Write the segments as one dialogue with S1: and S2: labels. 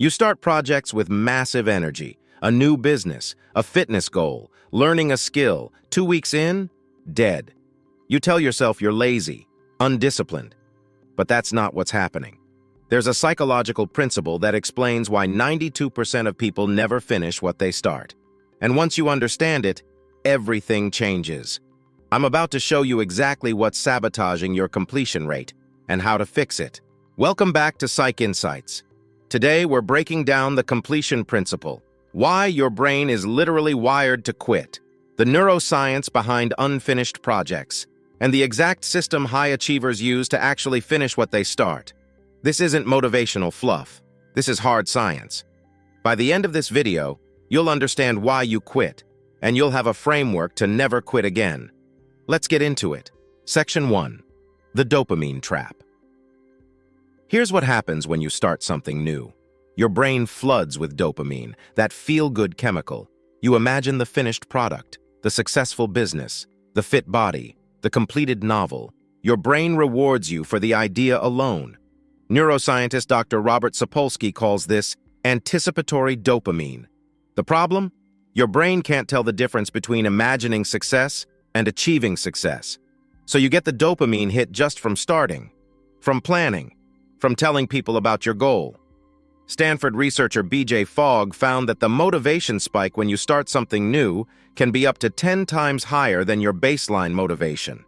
S1: You start projects with massive energy, a new business, a fitness goal, learning a skill. 2 weeks in, dead. You tell yourself you're lazy, undisciplined. But that's not what's happening. There's a psychological principle that explains why 92% of people never finish what they start. And once you understand it, everything changes. I'm about to show you exactly what's sabotaging your completion rate and how to fix it. Welcome back to Psych Insights. Today, we're breaking down the completion principle, why your brain is literally wired to quit, the neuroscience behind unfinished projects, and the exact system high achievers use to actually finish what they start. This isn't motivational fluff. This is hard science. By the end of this video, you'll understand why you quit, and you'll have a framework to never quit again. Let's get into it. Section 1. The dopamine trap. Here's what happens when you start something new. Your brain floods with dopamine, that feel-good chemical. You imagine the finished product, the successful business, the fit body, the completed novel. Your brain rewards you for the idea alone. Neuroscientist Dr. Robert Sapolsky calls this anticipatory dopamine. The problem? Your brain can't tell the difference between imagining success and achieving success. So you get the dopamine hit just from starting, from planning, from telling people about your goal. Stanford researcher Fogg found that the motivation spike when you start something new can be up to 10 times higher than your baseline motivation.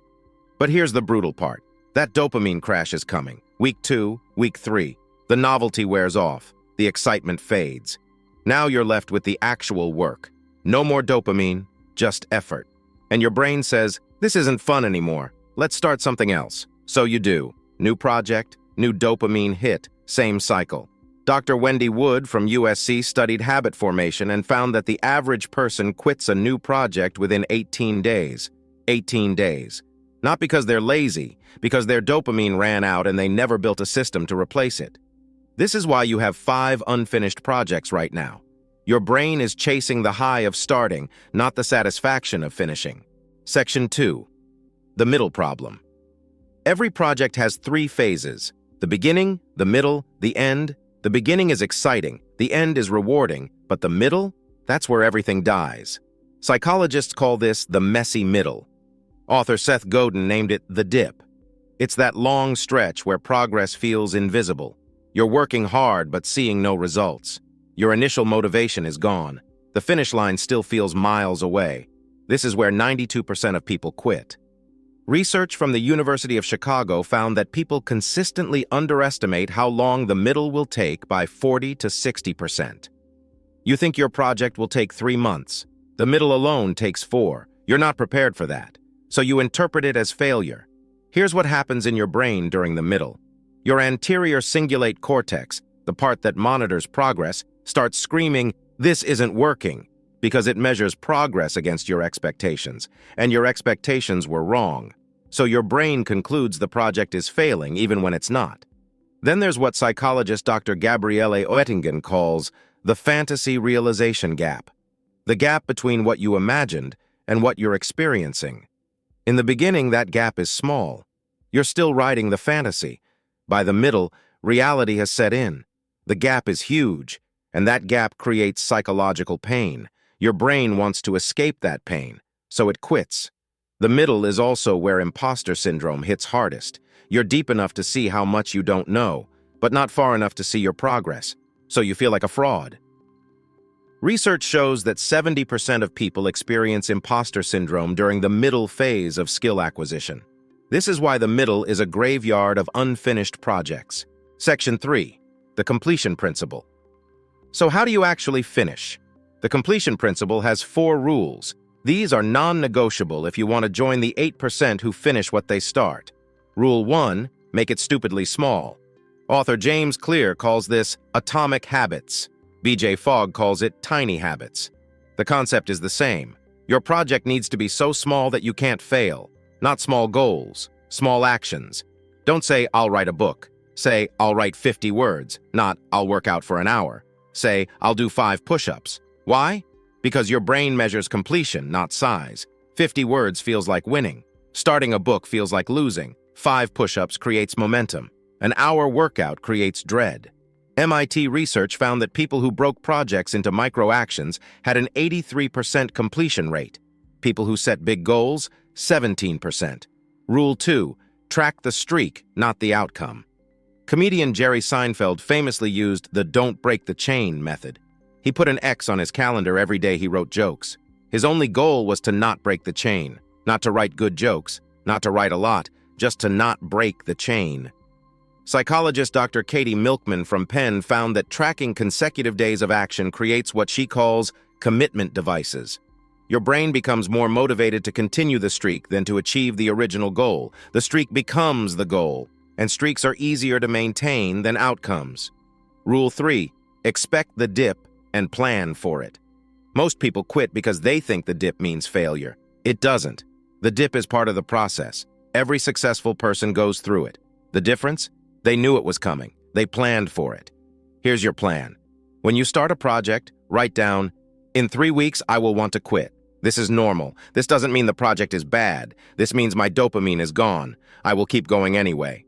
S1: But here's the brutal part. That dopamine crash is coming. Week 2, week 3. The novelty wears off. The excitement fades. Now you're left with the actual work. No more dopamine, just effort. And your brain says, this isn't fun anymore. Let's start something else. So you do. New project, new dopamine hit, same cycle. Dr. Wendy Wood from USC studied habit formation and found that the average person quits a new project within 18 days. 18 days. Not because they're lazy, because their dopamine ran out and they never built a system to replace it. This is why you have 5 unfinished projects right now. Your brain is chasing the high of starting, not the satisfaction of finishing. Section 2. The middle problem. Every project has 3 phases: the beginning, the middle, the end. The beginning is exciting, the end is rewarding, but the middle? That's where everything dies. Psychologists call this the messy middle. Author Seth Godin named it the dip. It's that long stretch where progress feels invisible. You're working hard but seeing no results. Your initial motivation is gone. The finish line still feels miles away. This is where 92% of people quit. Research from the University of Chicago found that people consistently underestimate how long the middle will take by 40 to 60%. You think your project will take 3 months. The middle alone takes 4. You're not prepared for that. So you interpret it as failure. Here's what happens in your brain during the middle. Your anterior cingulate cortex, the part that monitors progress, starts screaming, "This isn't working," because it measures progress against your expectations, and your expectations were wrong. So your brain concludes the project is failing even when it's not. Then there's what psychologist Dr. Gabriele Oettingen calls the fantasy realization gap. The gap between what you imagined and what you're experiencing. In the beginning, that gap is small. You're still riding the fantasy. By the middle, reality has set in. The gap is huge, and that gap creates psychological pain. Your brain wants to escape that pain, so it quits. The middle is also where imposter syndrome hits hardest. You're deep enough to see how much you don't know, but not far enough to see your progress, so you feel like a fraud. Research shows that 70% of people experience imposter syndrome during the middle phase of skill acquisition. This is why the middle is a graveyard of unfinished projects. Section 3. The completion principle. So how do you actually finish? The completion principle has 4 rules. These are non-negotiable if you want to join the 8% who finish what they start. Rule 1, make it stupidly small. Author James Clear calls this atomic habits. Fogg calls it tiny habits. The concept is the same. Your project needs to be so small that you can't fail. Not small goals, small actions. Don't say, I'll write a book. Say, I'll write 50 words, not, I'll work out for an hour. Say, I'll do 5 push-ups. Why? Because your brain measures completion, not size. 50 words feels like winning. Starting a book feels like losing. 5 push-ups creates momentum. An hour workout creates dread. MIT research found that people who broke projects into micro-actions had an 83% completion rate. People who set big goals, 17%. Rule 2. Track the streak, not the outcome. Comedian Jerry Seinfeld famously used the "don't break the chain" method. He put an X on his calendar every day he wrote jokes. His only goal was to not break the chain, not to write good jokes, not to write a lot, just to not break the chain. Psychologist Dr. Katie Milkman from Penn found that tracking consecutive days of action creates what she calls commitment devices. Your brain becomes more motivated to continue the streak than to achieve the original goal. The streak becomes the goal, and streaks are easier to maintain than outcomes. Rule 3. Expect the dip and plan for it. Most people quit because they think the dip means failure. It doesn't. The dip is part of the process. Every successful person goes through it. The difference? They knew it was coming. They planned for it. Here's your plan. When you start a project, write down, "In 3 weeks, I will want to quit. This is normal. This doesn't mean the project is bad. This means my dopamine is gone. I will keep going anyway."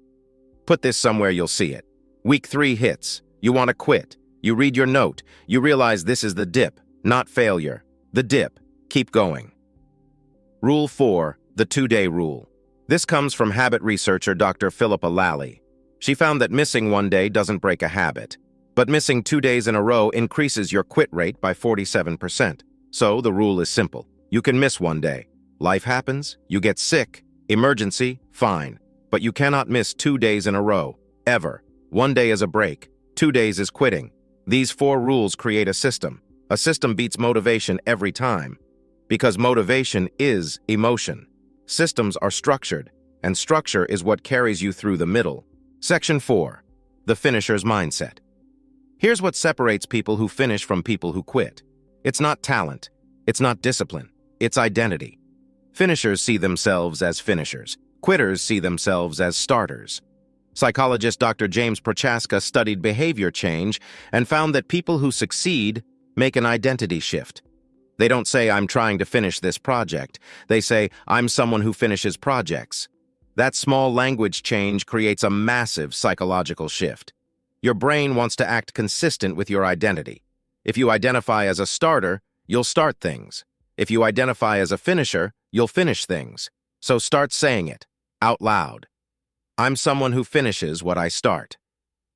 S1: Put this somewhere you'll see it. Week 3 hits. You want to quit. You read your note. You realize this is the dip, not failure. The dip. Keep going. Rule 4. The 2-day rule. This comes from habit researcher Dr. Philippa Lally. She found that missing 1 day doesn't break a habit, but missing 2 days in a row increases your quit rate by 47%. So the rule is simple. You can miss 1 day. Life happens, you get sick, emergency, fine. But you cannot miss 2 days in a row, ever. 1 day is a break, 2 days is quitting. These 4 rules create a system. A system beats motivation every time, because motivation is emotion. Systems are structured, and structure is what carries you through the middle. Section 4. The finisher's mindset. Here's what separates people who finish from people who quit. It's not talent. It's not discipline. It's identity. Finishers see themselves as finishers. Quitters see themselves as starters. Psychologist Dr. James Prochaska studied behavior change and found that people who succeed make an identity shift. They don't say, "I'm trying to finish this project." They say, "I'm someone who finishes projects." That small language change creates a massive psychological shift. Your brain wants to act consistent with your identity. If you identify as a starter, you'll start things. If you identify as a finisher, you'll finish things. So start saying it, out loud. "I'm someone who finishes what I start."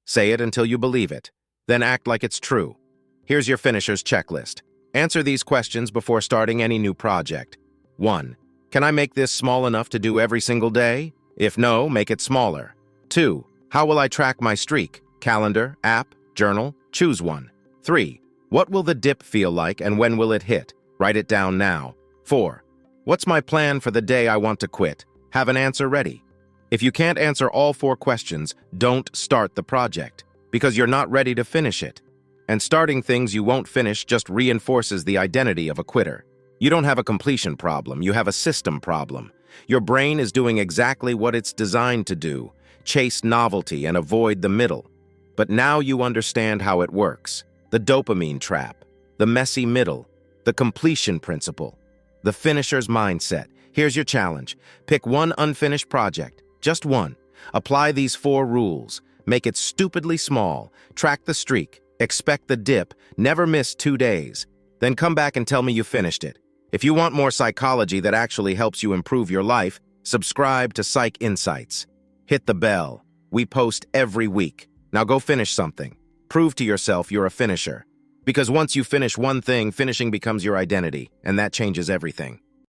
S1: Say it until you believe it. Then act like it's true. Here's your finisher's checklist. Answer these questions before starting any new project. 1. Can I make this small enough to do every single day? If no, make it smaller. 2. How will I track my streak? Calendar, app, journal? Choose one. 3. What will the dip feel like and when will it hit? Write it down now. 4. What's my plan for the day I want to quit? Have an answer ready. If you can't answer all 4 questions, don't start the project, because you're not ready to finish it. And starting things you won't finish just reinforces the identity of a quitter. You don't have a completion problem, you have a system problem. Your brain is doing exactly what it's designed to do, chase novelty and avoid the middle. But now you understand how it works. The dopamine trap, the messy middle, the completion principle, the finisher's mindset. Here's your challenge. Pick one unfinished project, just one. Apply these 4 rules. Make it stupidly small. Track the streak. Expect the dip. Never miss 2 days. Then come back and tell me you finished it. If you want more psychology that actually helps you improve your life, subscribe to Psych Insights. Hit the bell. We post every week. Now go finish something. Prove to yourself you're a finisher. Because once you finish one thing, finishing becomes your identity, and that changes everything.